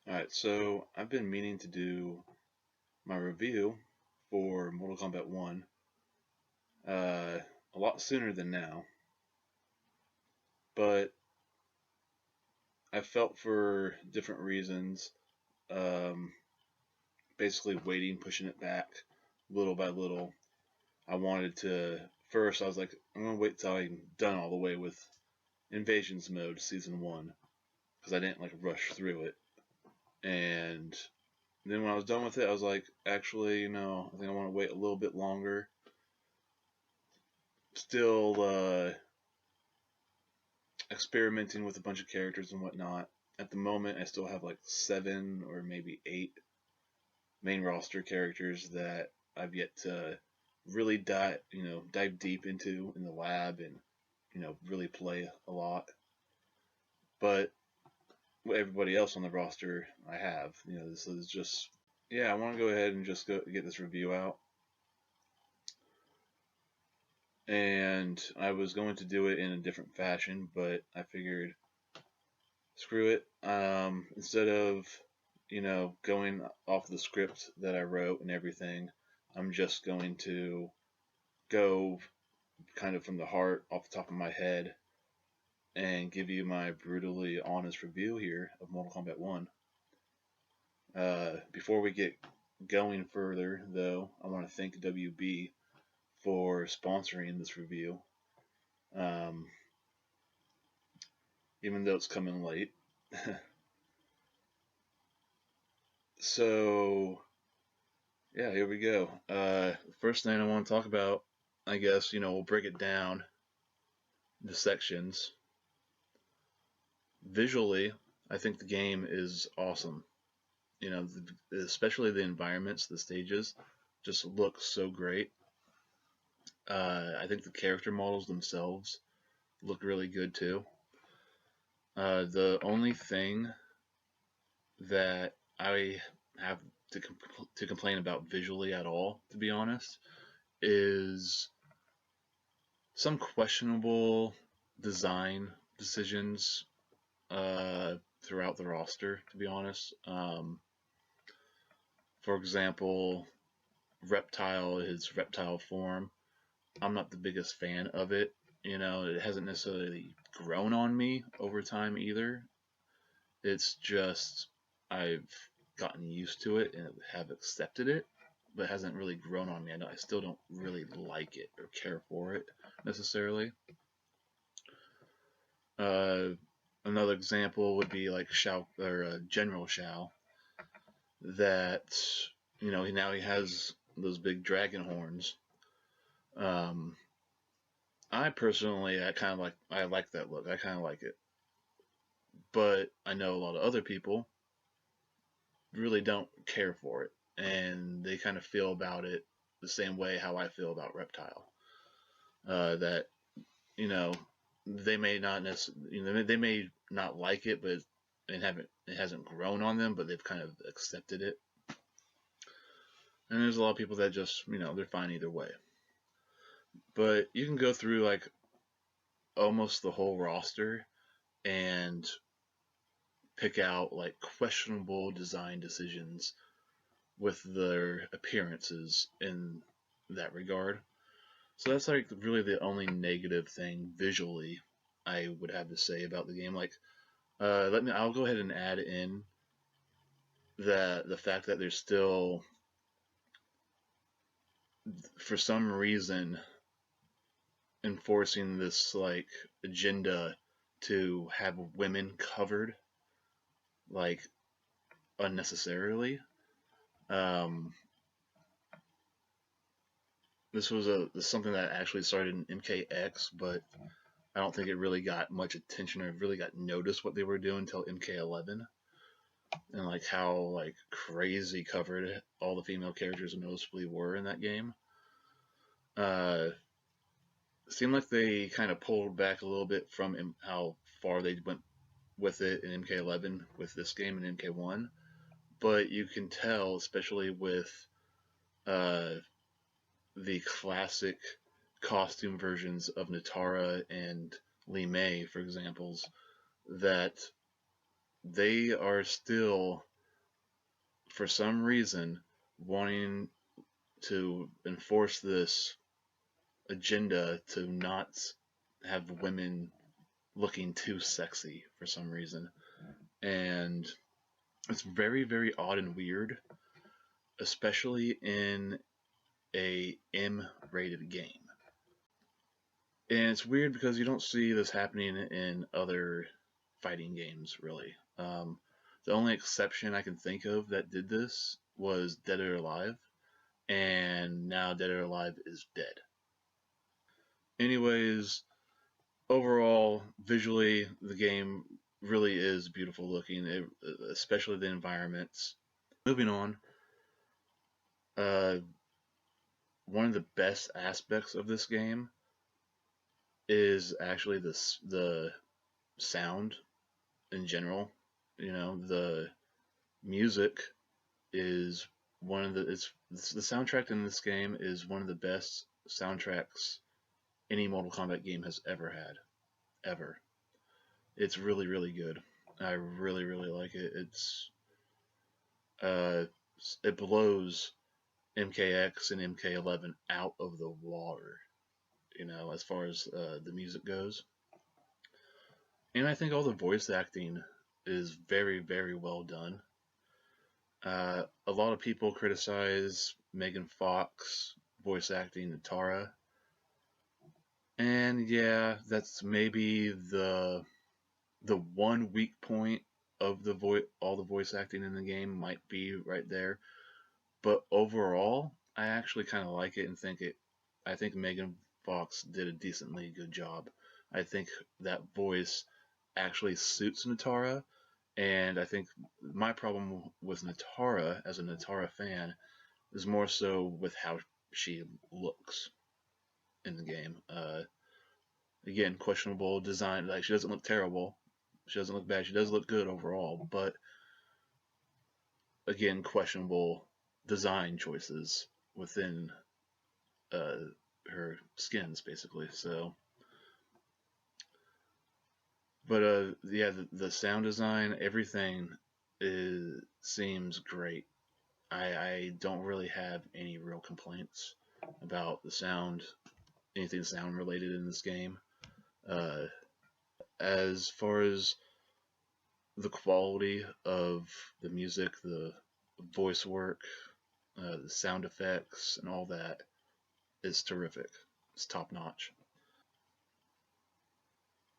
Alright, so I've been meaning to do my review for Mortal Kombat 1 a lot sooner than now, but I felt for different reasons, um, basically waiting, pushing it back little by little. I wanted to, first, I was like, I'm going to wait till I'm done all the way with Invasions Mode Season 1, because I didn't rush through it. And then when I was done with it, I was like, actually, I think I want to wait a little bit longer. Still experimenting with a bunch of characters and whatnot. At the moment, I still have 7 or maybe 8 main roster characters that I've yet to really dive deep into in the lab and really play a lot. But everybody else on the roster, I have. This is just I want to go ahead and just go get this review out. And I was going to do it in a different fashion, but I figured, screw it. Instead of, going off the script that I wrote and everything, I'm just going to go kind of from the heart, off the top of my head, and give you my brutally honest review here of Mortal Kombat 1. Before we get going further, though, I want to thank WB for sponsoring this review. Even though it's coming late. So, yeah, here we go. First thing I want to talk about, I guess, we'll break it down into sections. Visually, I think the game is awesome. Especially the environments, the stages, just look so great. I think the character models themselves look really good too. The only thing that I have to complain about visually at all, to be honest, is some questionable design decisions throughout the roster, to be honest. For example, Reptile, his reptile form, I'm not the biggest fan of it. It hasn't necessarily grown on me over time either. It's just I've gotten used to it and have accepted it, but it hasn't really grown on me. I still don't really like it or care for it necessarily. Another example would be like Shao or General Shao, that now he has those big dragon horns. I personally, I like that look. I kind of like it, but I know a lot of other people really don't care for it, and they kind of feel about it the same way how I feel about Reptile. That they may not necessarily, they may not like it, but it hasn't grown on them, but they've kind of accepted it. And there's a lot of people that just they're fine either way. But you can go through almost the whole roster and pick out questionable design decisions with their appearances in that regard. So that's really the only negative thing visually I would have to say about the game. I'll go ahead and add in the fact that there's still, for some reason, enforcing this agenda to have women covered unnecessarily. This was something that actually started in MKX, but I don't think it really got much attention or really got noticed what they were doing until MK11, and how crazy covered all the female characters noticeably were in that game. It seemed like they kind of pulled back a little bit from how far they went with it in MK11 with this game in MK1, but you can tell, especially with the classic costume versions of Natara and Li Mei, for examples, that they are still for some reason, wanting to enforce this agenda to not have women looking too sexy for some reason. And it's very, very odd and weird, especially in a M-rated game. And it's weird because you don't see this happening in other fighting games, really. The only exception I can think of that did this was Dead or Alive, and now Dead or Alive is dead. Anyways, overall, visually, the game really is beautiful looking, especially the environments. Moving on, uh, one of the best aspects of this game is actually the sound in general. You know, the music is one of the soundtrack in this game is one of the best soundtracks any Mortal Kombat game has ever had, ever. It's really, really good. I really, really like it. Uh, it blows MKX and MK11 out of the water, you know, as far as the music goes. And I think all the voice acting is very, very well done. A lot of people criticize Megan Fox voice acting Natara, and yeah, that's maybe the one weak point of all the voice acting in the game might be right there. But overall, I actually kind of like it and I think Megan Fox did a decently good job. I think that voice actually suits Natara, and I think my problem with Natara as a Natara fan is more so with how she looks in the game. Again, questionable design. Like, she doesn't look terrible. She doesn't look bad. She does look good overall, but again, questionable design choices within uh, her skins, basically. So, but yeah, the sound design, everything seems great. I don't really have any real complaints about the sound, anything sound related in this game. Uh, as far as the quality of the music, the voice work, the sound effects, and all that is terrific. It's top notch.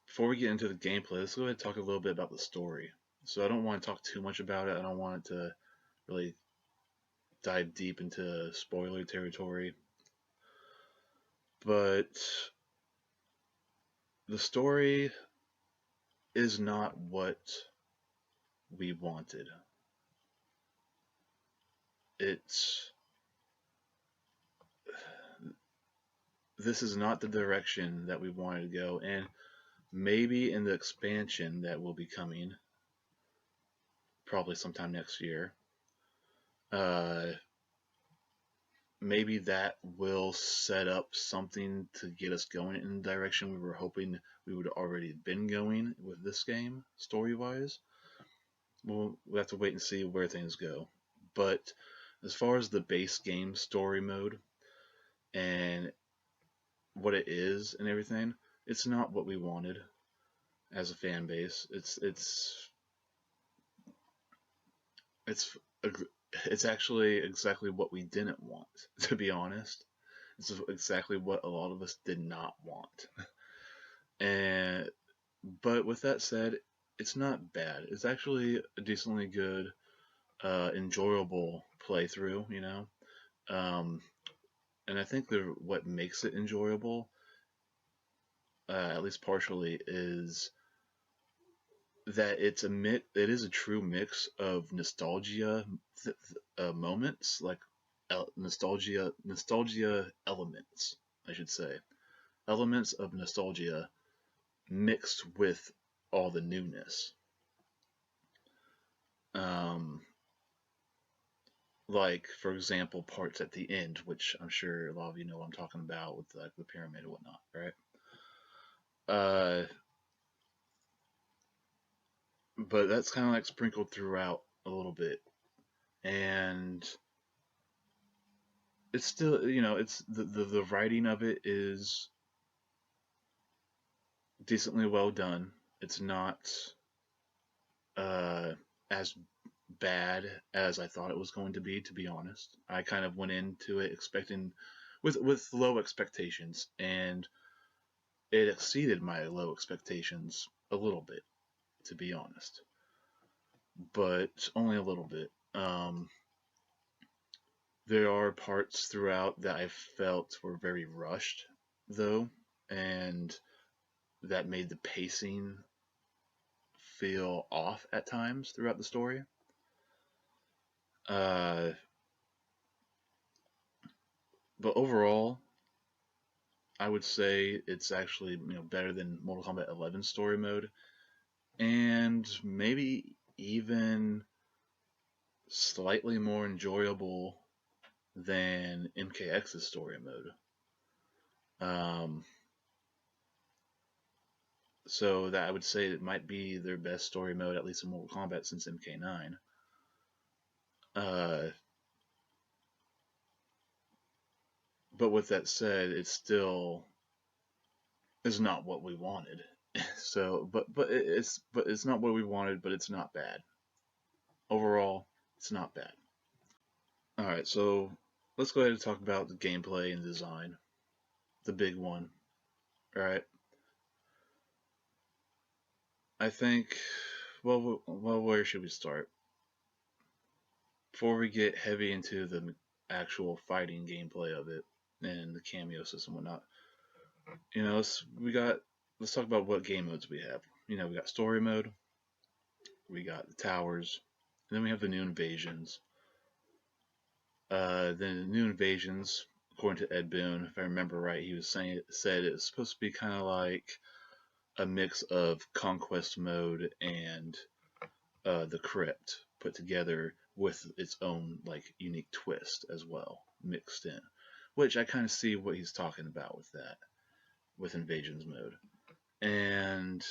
Before we get into the gameplay, let's go ahead and talk a little bit about the story. So I don't want to talk too much about it. I don't want it to really dive deep into spoiler territory. But the story is not what we wanted. It's this is not the direction that we wanted to go, and maybe in the expansion that will be coming, probably sometime next year, uh, maybe that will set up something to get us going in the direction we were hoping we would already been going with this game, story-wise. We'll have to wait and see where things go. But as far as the base game story mode and what it is and everything, it's not what we wanted as a fan base. It's it's actually exactly what we didn't want, to be honest. It's exactly what a lot of us did not want. And but with that said, it's not bad. It's actually a decently good, enjoyable playthrough, you know. Um, and I think what makes it enjoyable, at least partially, is that it is a true mix of nostalgia moments, like nostalgia elements, I should say, elements of nostalgia mixed with all the newness. Um, like, for example, parts at the end, which I'm sure a lot of you know what I'm talking about, with like the pyramid and whatnot, right? Uh, but that's kind of like sprinkled throughout a little bit. and it's still, it's the writing of it is decently well done. It's not uh, as bad as I thought it was going to be honest. I kind of went into it expecting with low expectations, and it exceeded my low expectations a little bit, to be honest, but only a little bit. There are parts throughout that I felt were very rushed, though, and that made the pacing feel off at times throughout the story. Uh, but overall, I would say it's actually better than Mortal Kombat 11 story mode, and maybe even slightly more enjoyable than MKX's story mode. Um, so that I would say it might be their best story mode, at least in Mortal Kombat, since MK9. Uh, but with that said, it still is not what we wanted. So, but it's not what we wanted, but it's not bad. Overall, it's not bad. All right, so let's go ahead and talk about the gameplay and design, the big one. All right, I think. Well, where should we start? Before we get heavy into the actual fighting gameplay of it and the cameo system and whatnot, let's talk about what game modes we have. We got story mode, we got the towers, and then we have the new invasions. The new invasions, according to Ed Boon, if I remember right, he was said it's supposed to be kind of like a mix of conquest mode and the crypt put together with its own like unique twist as well mixed in, which I kind of see what he's talking about with that, with invasions mode. And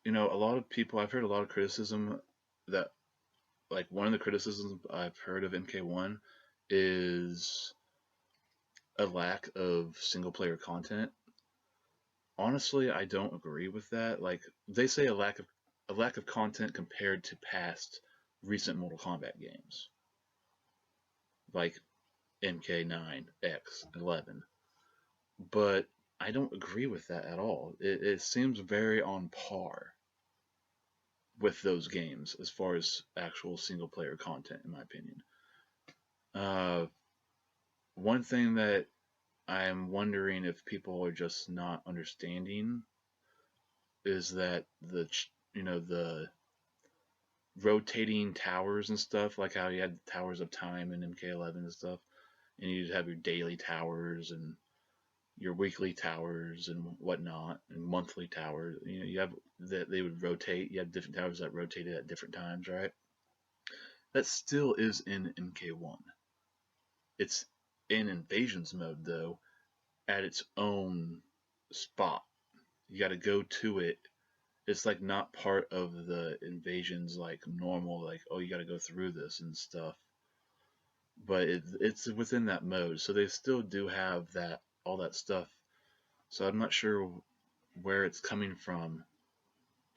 a lot of people, I've heard a lot of criticism that, like, one of the criticisms I've heard of MK1 is a lack of single player content. Honestly, I don't agree with that. Like, they say a lack of content compared to past recent Mortal Kombat games, like MK9, X, 11. But I don't agree with that at all. It seems very on par with those games as far as actual single player content, in my opinion. Uh, One thing that I'm wondering if people are just not understanding is that the rotating towers and stuff, like how you had the towers of time in MK11 and stuff, and you'd have your daily towers and your weekly towers and whatnot, and monthly towers. You have that they would rotate. You have different towers that rotated at different times, right? That still is in MK1. It's in invasions mode though, at its own spot. You got to go to it. It's like not part of the invasions like normal, like, oh, you got to go through this and stuff. But it's within that mode, so they still do have that, all that stuff. So I'm not sure where it's coming from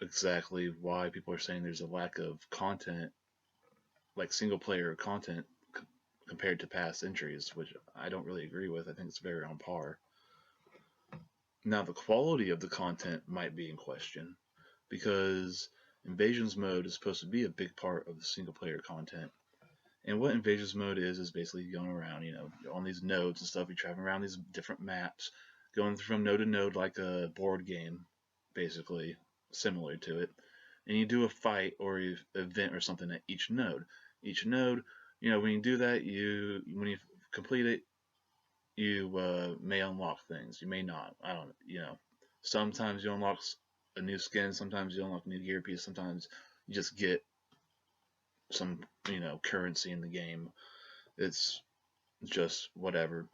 exactly, why people are saying there's a lack of content, like single player content compared to past entries, which I don't really agree with. I think it's very on par. Now, the quality of the content might be in question because Invasions mode is supposed to be a big part of the single player content. And what Invasions mode is basically going around, on these nodes and stuff. You're traveling around these different maps, going from node to node like a board game, basically, similar to it. And you do a fight or an event or something at each node. Each node, when you do that, when you complete it, you may unlock things. You may not. I don't. Sometimes you unlock a new skin. Sometimes you unlock a new gear piece. Sometimes you just get some currency in the game. It's just whatever.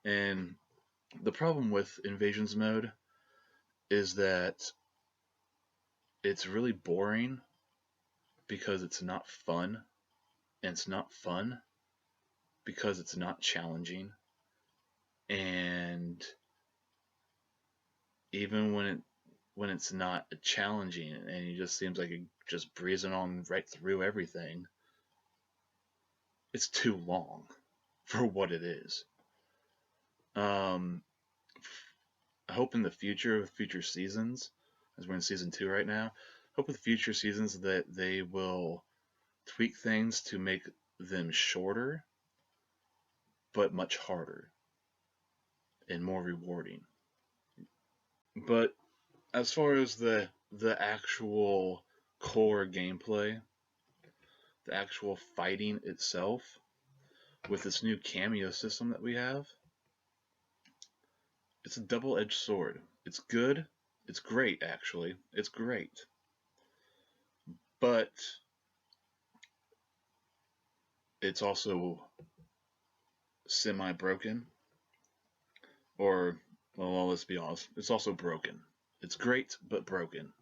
And the problem with invasions mode is that it's really boring because it's not fun, and it's not fun because it's not challenging, and even when it's not challenging and it just seems like it just breezing on right through everything, it's too long for what it is. Um, I hope in the future, with future seasons, as we're in season 2 right now, hope with future seasons that they will tweak things to make them shorter, but much harder and more rewarding. But as far as the actual core gameplay, the actual fighting itself, with this new cameo system that we have, it's a double-edged sword. It's good. It's great, actually. It's great. But it's also semi-broken. Or, well, let's be honest, it's also broken. It's great, but broken.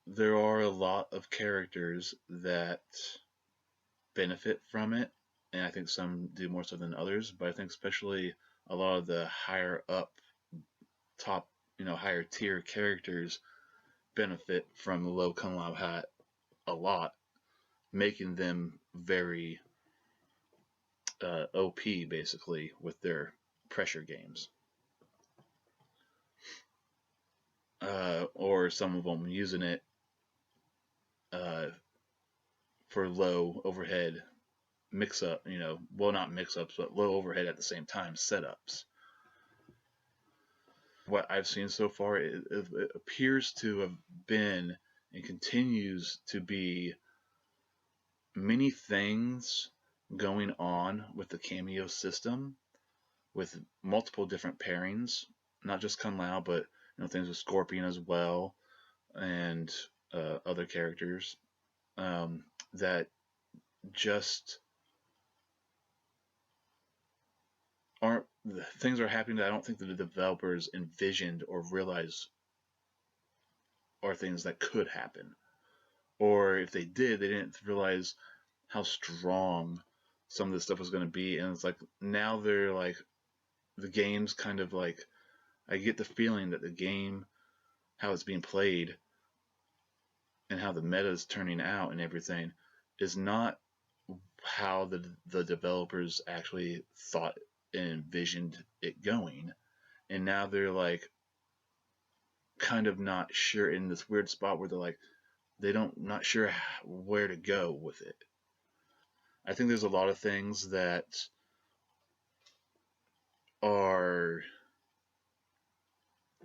There are a lot of characters that benefit from it, and I think some do more so than others, but I think especially a lot of the higher up, top, higher tier characters benefit from the low Kung Lao hat a lot, making them very OP basically with their pressure games. Or some of them using it uh, for low overhead mix up, well, not mix ups, but low overhead at the same time setups. What I've seen so far, it appears to have been and continues to be many things going on with the cameo system, with multiple different pairings, not just Kun Lao, but things with Scorpion as well, and other characters that just aren't. Things are happening that I don't think that the developers envisioned or realized are things that could happen, or if they did, they didn't realize how strong some of this stuff was going to be. And it's like now they're like, the game's kind of like, I get the feeling that the game, how it's being played and how the meta is turning out and everything, is not how the developers actually thought and envisioned it going. And now they're like kind of not sure, in this weird spot where they're like, they don't not sure where to go with it. I think there's a lot of things that are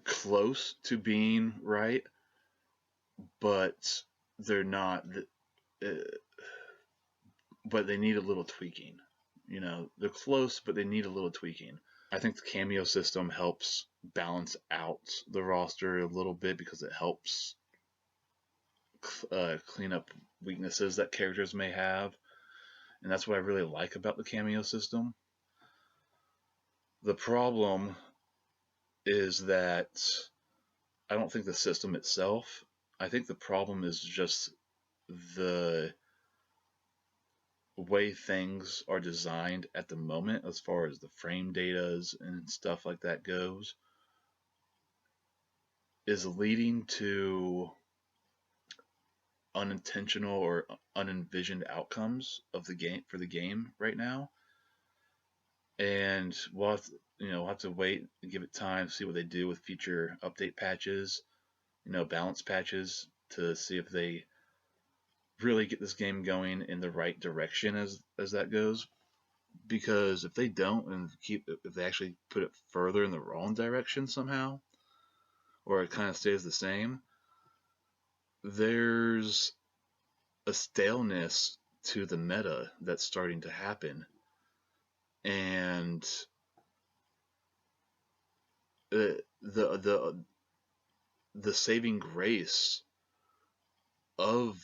close to being right, but they're not. Uh, but they need a little tweaking. They're close, but they need a little tweaking. I think the cameo system helps balance out the roster a little bit because it helps clean up weaknesses that characters may have, and that's what I really like about the cameo system. The problem is that I don't think the system itself. I think the problem is just the way things are designed at the moment, as far as the frame data and stuff like that goes, is leading to unintentional or unenvisioned outcomes of the game for the game right now. And we'll have to wait and give it time, see what they do with future update patches, balance patches, to see if they really get this game going in the right direction as that goes. Because if they don't, and if they actually put it further in the wrong direction somehow, or it kind of stays the same, there's a staleness to the meta that's starting to happen. And the saving grace of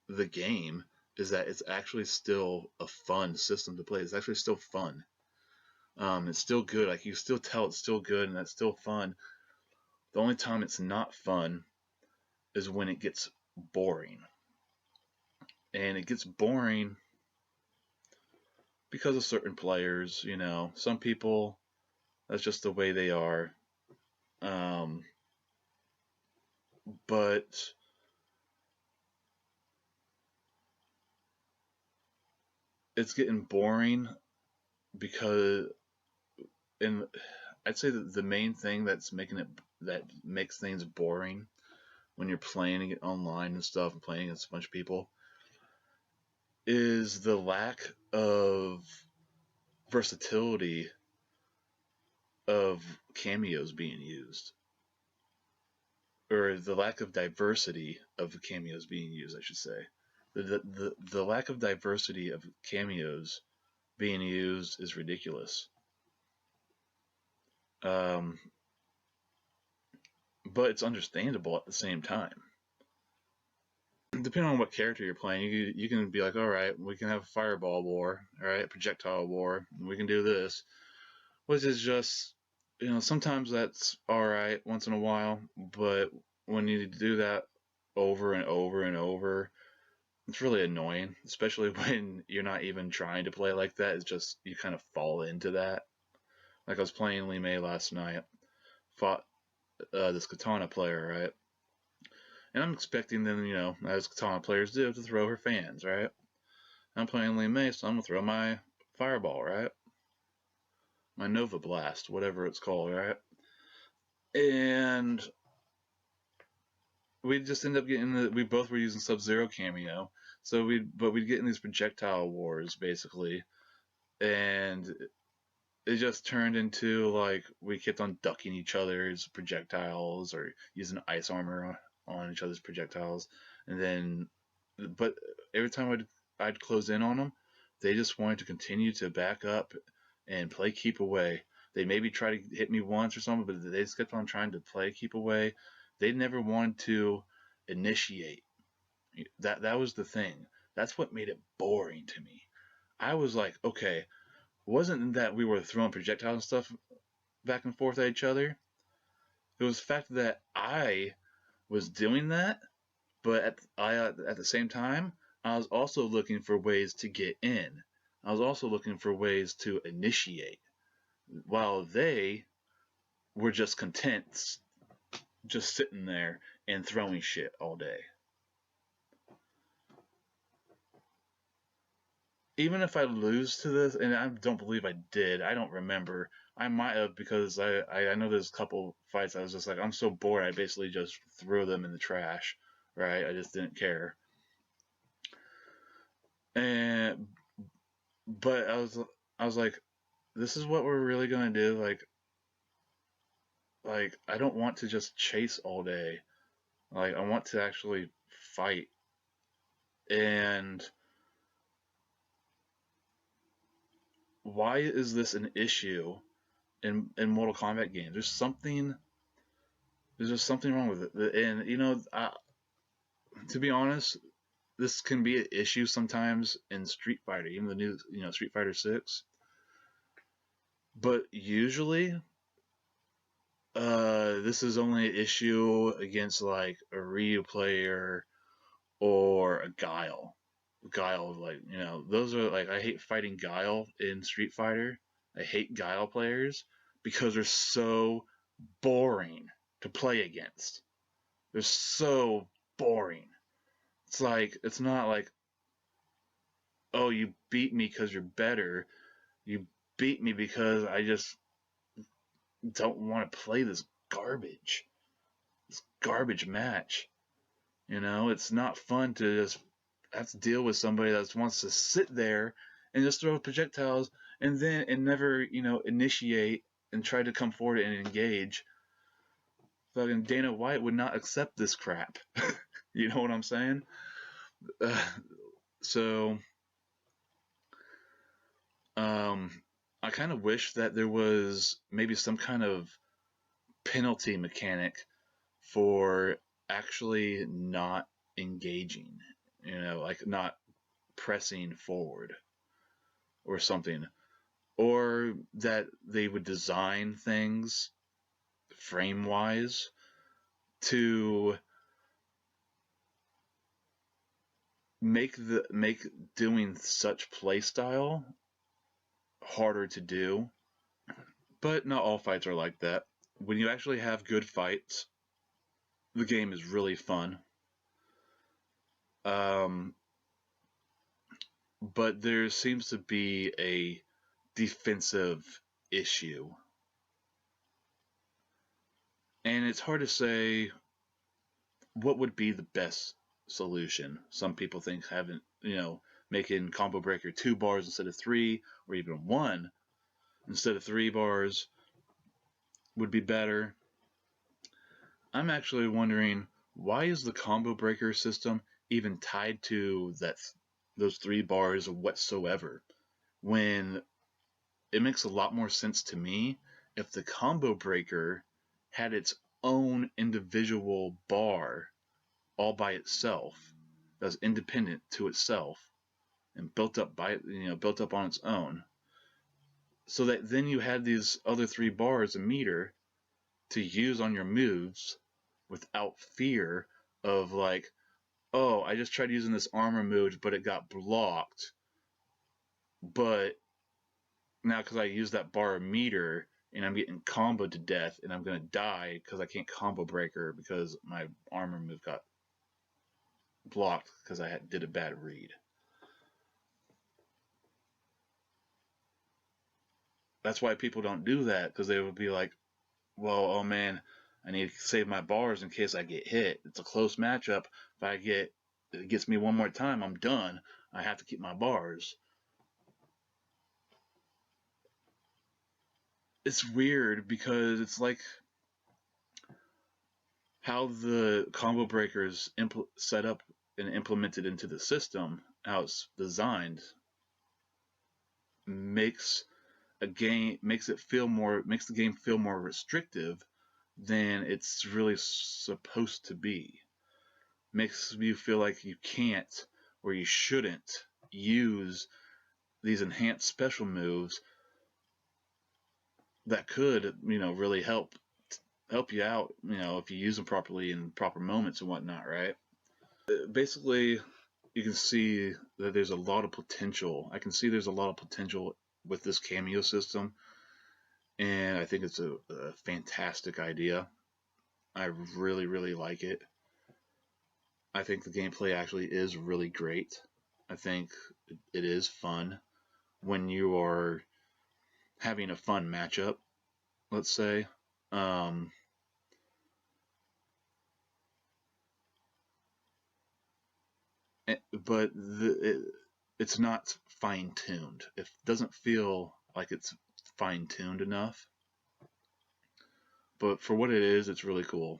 the game is that it's actually still a fun system to play. It's actually still fun. It's still good. Like, you still tell it's still good and that's still fun. The only time it's not fun is when it gets boring. and it gets boring because of certain players. You know, some people, that's just the way they are. Um, but it's getting boring because, and I'd say that the main thing that makes things boring when you're playing it online and stuff and playing against a bunch of people is the lack of versatility of cameos being used, or the lack of diversity of cameos being used, I should say. The lack of diversity of cameos being used is ridiculous. Um, but it's understandable at the same time. Depending on what character you're playing, you can be like, all right, we can have a fireball war, all right, projectile war, we can do this, which is just, you know, sometimes that's all right once in a while, but when you do that over and over and over, it's really annoying, especially when you're not even trying to play like that. It's just you kind of fall into that. Like I was playing Lee May last night, fought this katana player, right? And I'm expecting them, you know, as katana players do, to throw her fans, right? I'm playing Lee May, so I'm gonna throw my fireball, right? My Nova Blast, whatever it's called, right? And we just end up getting we both were using Sub-Zero cameo, so we'd get in these projectile wars basically, and it just turned into like we kept on ducking each other's projectiles or using ice armor on each other's projectiles, and then but every time I'd close in on them, they just wanted to continue to back up and play keep away. They maybe try to hit me once or something, but they just kept on trying to play keep away. They never wanted to initiate. That was the thing. That's what made it boring to me. I was like, okay, wasn't that we were throwing projectiles and stuff back and forth at each other? It was the fact that I was doing that, but at the same time, I was also looking for ways to get in. I was also looking for ways to initiate, while they were just content, just sitting there and throwing shit all day. Even if I lose to this, and I don't believe I did, I don't remember. I might have, because I know there's a couple fights I was just like, I'm so bored, I basically just threw them in the trash, right? I just didn't care. And but I was like, this is what we're really gonna do. Like I don't want to just chase all day. Like I want to actually fight. And why is this an issue in Mortal Kombat games? There's just something wrong with it. And you know, to be honest, this can be an issue sometimes in Street Fighter, even the new, you know, Street Fighter 6. But usually, this is only an issue against like a Ryu player or a Guile. Guile, like, you know, those are like, I hate fighting Guile in Street Fighter. I hate Guile players because they're so boring to play against. They're so boring. It's like, it's not like, oh, you beat me because you're better. You beat me because I just don't want to play this garbage match. You know, it's not fun to just have to deal with somebody that just wants to sit there and just throw projectiles and never, you know, initiate and try to come forward and engage. Fucking Dana White would not accept this crap. You know what I'm saying? Uh, so, um, I kind of wish that there was maybe some kind of penalty mechanic for actually not engaging, you know, like not pressing forward or something, or that they would design things frame wise to make doing such playstyle harder to do. But not all fights are like that. When you actually have good fights, the game is really fun. Um, but there seems to be a defensive issue. And it's hard to say what would be the best solution. Some people think having, making combo breaker 2 bars instead of 3, or even 1 instead of 3 bars would be better. I'm actually wondering, why is the combo breaker system even tied to those 3 bars whatsoever, when it makes a lot more sense to me if the combo breaker had its own individual bar all by itself, that's independent to itself and built up on its own, so that then you had these other 3 bars a meter to use on your moves without fear of like, oh, I just tried using this armor move but it got blocked, but now because I used that bar meter and I'm getting comboed to death and I'm gonna die because I can't combo breaker because my armor move got blocked because I did a bad read. That's why people don't do that, because they would be like, well, oh man, I need to save my bars in case I get hit. It's a close matchup. If it gets me one more time, I'm done. I have to keep my bars. It's weird because it's like how the combo breakers set up and implemented into the system, how it's designed, makes the game feel more restrictive than it's really supposed to be. Makes you feel like you can't or you shouldn't use these enhanced special moves that could, really help you out, if you use them properly in proper moments and whatnot, right? Basically, you can see that there's a lot of potential. I can see there's a lot of potential with this cameo system, and I think it's a fantastic idea. I really, really like it. I think the gameplay actually is really great. I think it is fun when you are having a fun matchup, let's say. Um, but it's not fine-tuned. It doesn't feel like it's fine-tuned enough. But for what it is, it's really cool.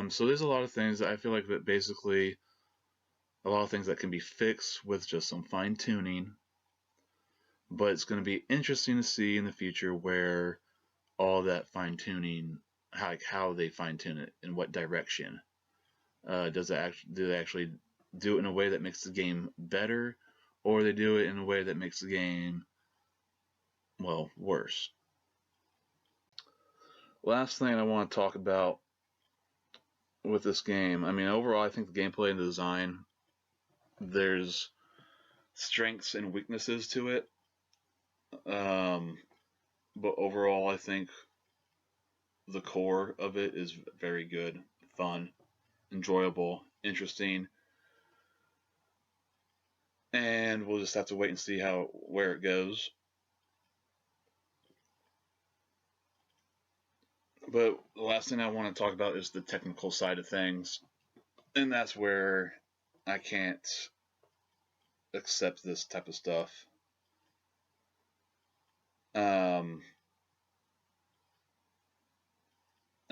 So there's a lot of things that I feel like that basically a lot of things that can be fixed with just some fine-tuning. But it's going to be interesting to see in the future where all that fine-tuning, how they fine-tune it, in what direction. Do they actually do it in a way that makes the game better, or they do it in a way that makes the game, well, worse? Last thing I want to talk about with this game, I mean, overall, I think the gameplay and the design, there's strengths and weaknesses to it. But overall, I think the core of it is very good, fun, enjoyable, interesting, and we'll just have to wait and see where it goes. But the last thing I want to talk about is the technical side of things, and that's where I can't accept this type of stuff.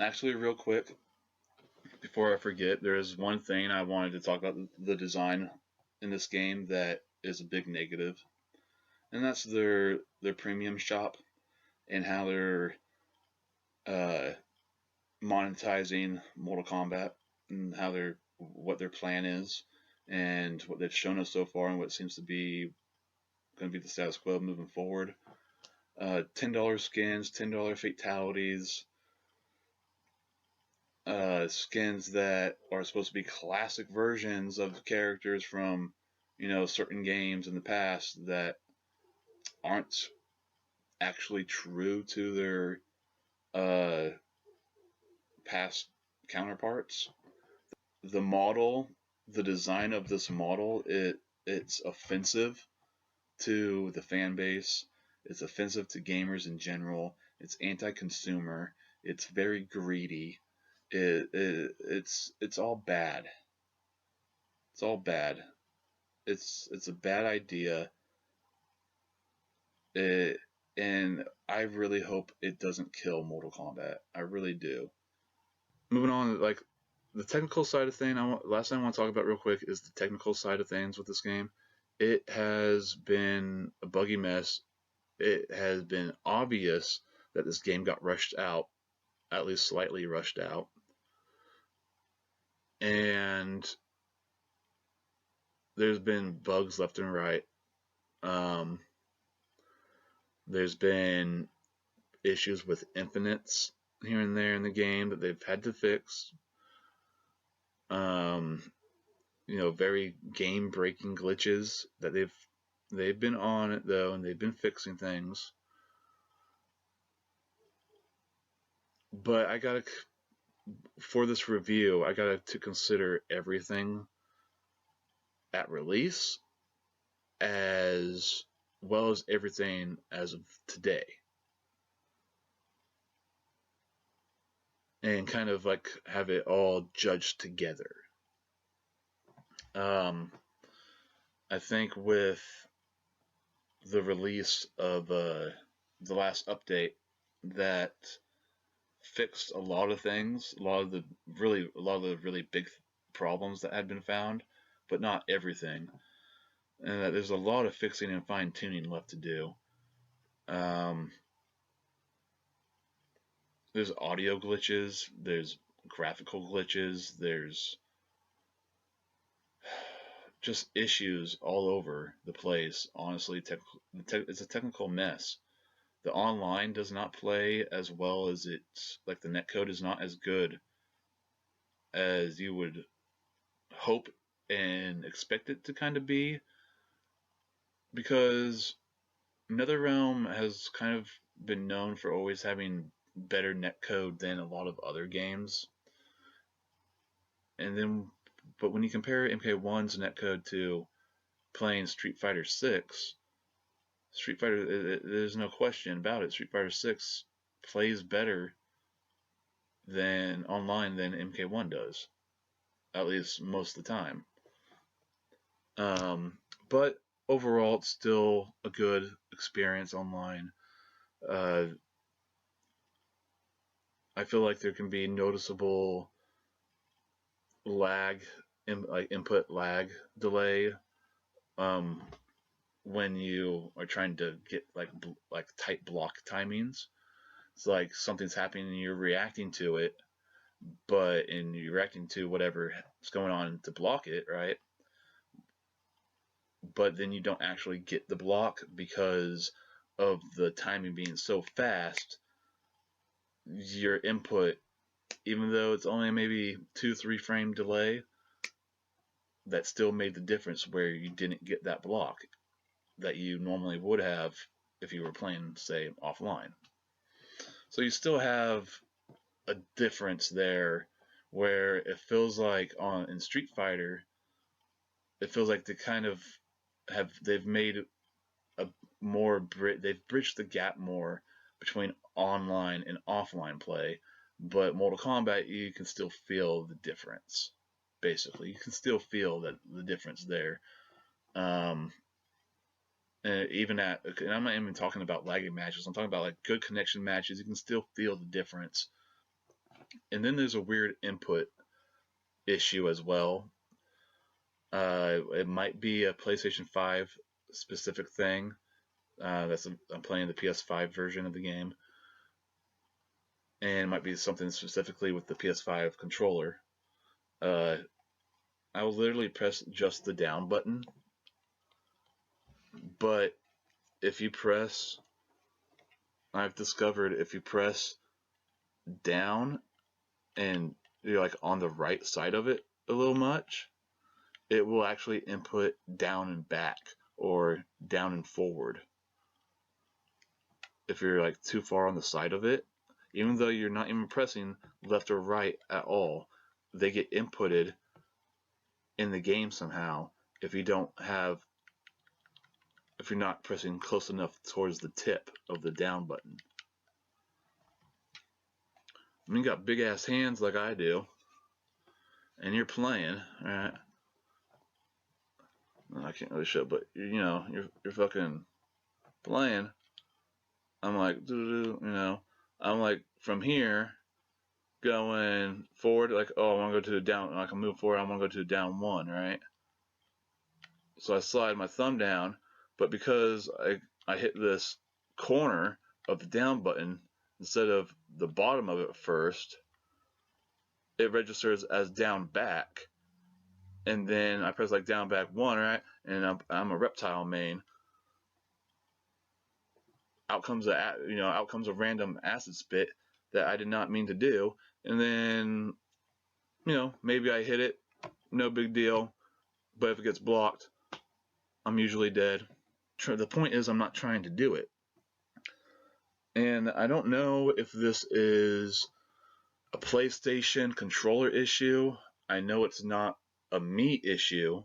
Actually, real quick, before I forget, there is one thing I wanted to talk about: the design in this game that is a big negative, and that's their premium shop and how they're monetizing Mortal Kombat and what their plan is and what they've shown us so far and what seems to be going to be the status quo moving forward. $10 skins, $10 fatalities. skins that are supposed to be classic versions of characters from, certain games in the past that aren't actually true to their uh, past counterparts. The model, the design of this model, it's offensive to the fan base. It's offensive to gamers in general. It's anti-consumer. It's very greedy. It's all bad. It's all bad. It's a bad idea. It, and I really hope it doesn't kill Mortal Kombat. I really do. Moving on, like the technical side of thing, last thing I want to talk about real quick is the technical side of things with this game. It has been a buggy mess. It has been obvious that this game got rushed out, at least slightly rushed out. And there's been bugs left and right. Um, there's been issues with infinites here and there in the game that they've had to fix. Um, very game-breaking glitches that they've been on it though, and they've been fixing things. But for this review, I got to consider everything at release as well as everything as of today. And kind of like have it all judged together. I think with the release of the last update that fixed a lot of things, a lot of the really big problems that had been found, but not everything. And that there's a lot of fixing and fine tuning left to do. There's audio glitches, there's graphical glitches, there's just issues all over the place. Honestly, it's a technical mess. The online does not play as well as it's like the netcode is not as good as you would hope and expect it to kind of be, because NetherRealm has kind of been known for always having better netcode than a lot of other games. And then, but when you compare MK1's netcode to playing Street Fighter 6, Street Fighter, there's no question about it. Street Fighter 6 plays better than online than MK1 does, at least most of the time. But overall, it's still a good experience online. I feel like there can be noticeable lag, like input lag delay, when you are trying to get like tight block timings. It's like something's happening and you're reacting to it, and you're reacting to whatever's going on to block it, right? But then you don't actually get the block because of the timing being so fast. Your input, even though it's only maybe 2-3 frame delay, that still made the difference where you didn't get that block that you normally would have if you were playing, say, offline. So you still have a difference there where it feels like in Street Fighter, it feels like they kind of they've made they've bridged the gap more between online and offline play. But Mortal Kombat, you can still feel the difference. Basically, you can still feel the difference there. And I'm not even talking about lagging matches. I'm talking about like good connection matches. You can still feel the difference. And then there's a weird input issue as well. It might be a PlayStation 5 specific thing. I'm playing the PS5 version of the game, and it might be something specifically with the PS5 controller. I will literally press just the down button, but I've discovered if you press down and you're like on the right side of it a little much, it will actually input down and back or down and forward. If you're like too far on the side of it, even though you're not even pressing left or right at all, they get inputted in the game somehow if you don't have, if you're not pressing close enough towards the tip of the down button. I mean, you got big ass hands like I do, and you're playing, right? I can't really show, but you know, you're fucking playing. I'm like, you know, I'm like from here going forward, like, oh, I want to go to the down, I can move forward, I want to go to the down one, right? So I slide my thumb down, but because I hit this corner of the down button instead of the bottom of it first, it registers as down back, and then I press like down back one, right? And I'm a reptile main. Out comes a random acid spit that I did not mean to do, and then maybe I hit it, no big deal. But if it gets blocked, I'm usually dead. The point is, I'm not trying to do it, and I don't know if this is a PlayStation controller issue. I know it's not a me issue,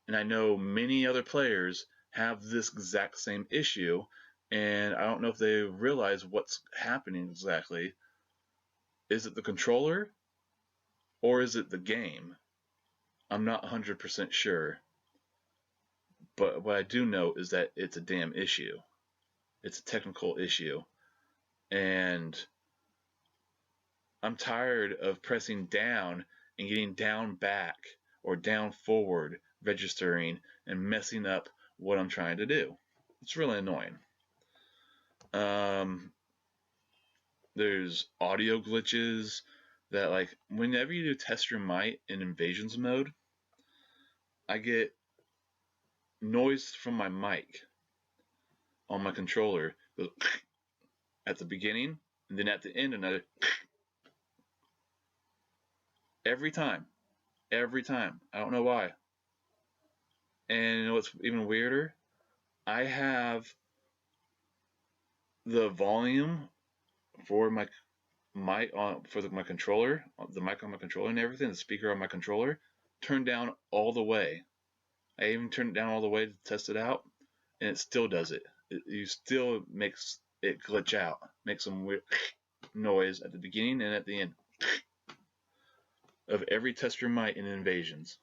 and I know many other players have this exact same issue, and I don't know if they realize what's happening exactly. Is it the controller or is it the game? I'm not 100% sure, but what I do know is that it's a damn issue. It's a technical issue, and I'm tired of pressing down and getting down back or down forward registering and messing up what I'm trying to do. It's really annoying. There's audio glitches that, like, whenever you do test your might in invasions mode, I get noise from my mic on my controller at the beginning, and then at the end another every time. I don't know why. And you know what's even weirder? I have the volume for my mic on my controller, the mic on my controller and everything, the speaker on my controller, turned down all the way. I even turned it down all the way to test it out, and it still does it. You still makes it glitch out, makes some weird noise at the beginning and at the end of every test your might in invasions.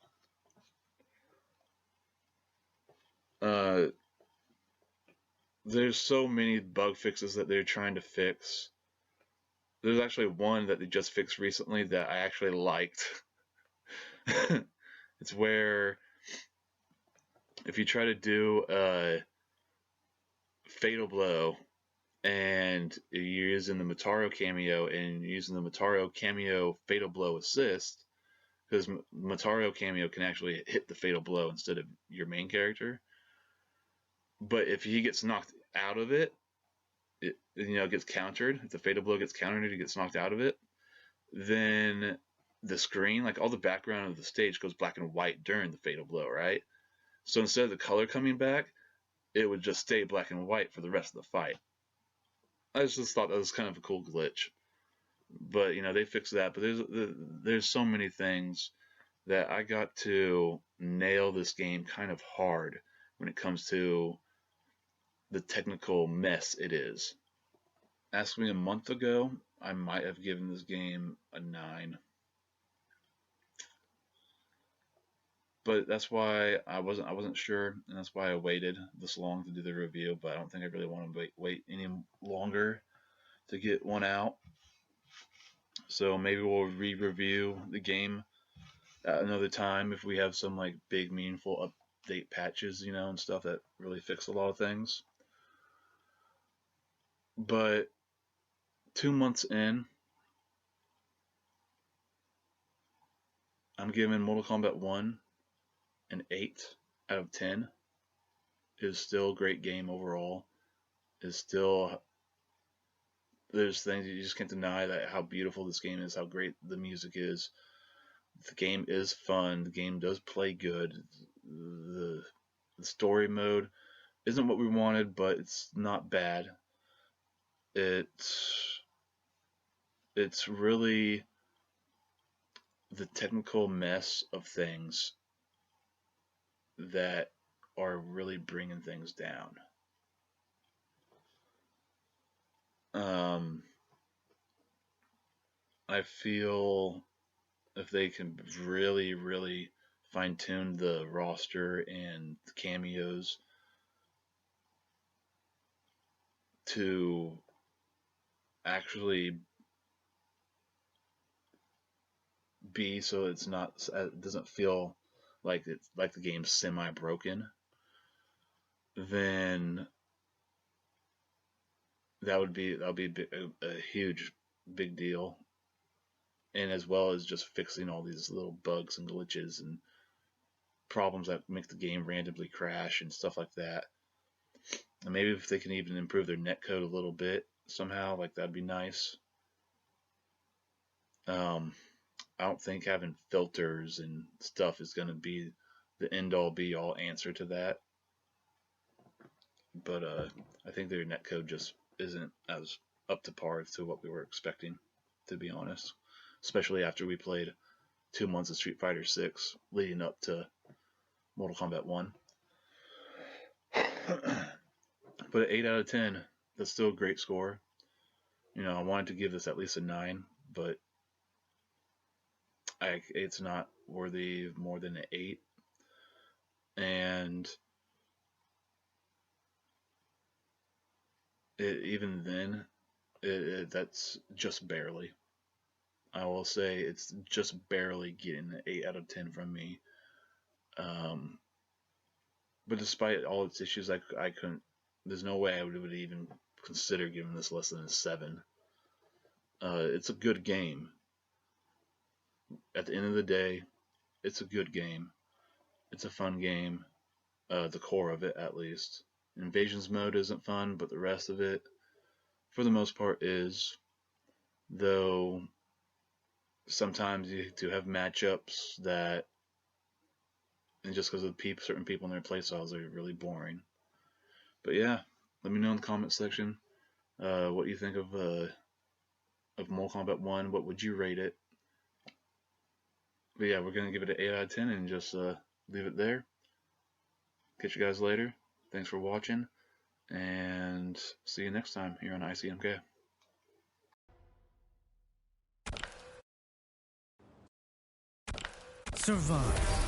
There's so many bug fixes that they're trying to fix. There's actually one that they just fixed recently that I actually liked. It's where if you try to do a fatal blow and you're using the Motaro cameo and using the Motaro cameo fatal blow assist, because Motaro cameo can actually hit the fatal blow instead of your main character. But if he gets knocked out of it, it gets countered. If the fatal blow gets countered, he gets knocked out of it. Then the screen, like all the background of the stage, goes black and white during the fatal blow, right? So instead of the color coming back, it would just stay black and white for the rest of the fight. I just thought that was kind of a cool glitch. But they fixed that. But there's so many things that I got to nail this game kind of hard when it comes to the technical mess it is. Ask me a month ago, I might have given this game a 9. But that's why I wasn't sure, and that's why I waited this long to do the review. But I don't think I really want to wait any longer to get one out. So maybe we'll re-review the game at another time if we have some like big meaningful update patches, and stuff that really fix a lot of things. But 2 months in, I'm giving Mortal Kombat 1 an 8 out of 10. It is still a great game overall. It's still there's things you just can't deny that how beautiful this game is, how great the music is. The game is fun. The game does play good. The, the story mode isn't what we wanted, but it's not bad. It's it's really the technical mess of things that are really bringing things down. Um, I feel if they can really, really fine tune the roster and the cameos to actually be so it's not, it doesn't feel like it's like the game's semi broken, then that would be a huge big deal. And as well as just fixing all these little bugs and glitches and problems that make the game randomly crash and stuff like that. And maybe if they can even improve their netcode a little bit somehow, like that'd be nice. Um, I don't think having filters and stuff is going to be the end all be all answer to that. But I think their netcode just isn't as up to par to what we were expecting, to be honest. Especially after we played 2 months of Street Fighter 6 leading up to Mortal Kombat 1. But an 8 out of 10, that's still a great score. You know, I wanted to give this at least a 9, but it's not worthy of more than an 8. And even then, that's just barely. I will say it's just barely getting an 8 out of 10 from me. But despite all its issues, I couldn't. There's no way I would even consider giving this less than a 7. It's a good game. At the end of the day, it's a good game. It's a fun game. The core of it, at least. Invasions mode isn't fun, but the rest of it, for the most part, is. Though sometimes you do have matchups that, and just because of certain people in their playstyles, are really boring. But yeah, let me know in the comment section what you think of Mortal Kombat 1. What would you rate it? But yeah, we're gonna give it an 8 out of 10 and just leave it there. Catch you guys later. Thanks for watching, and see you next time here on ICMK. Survive.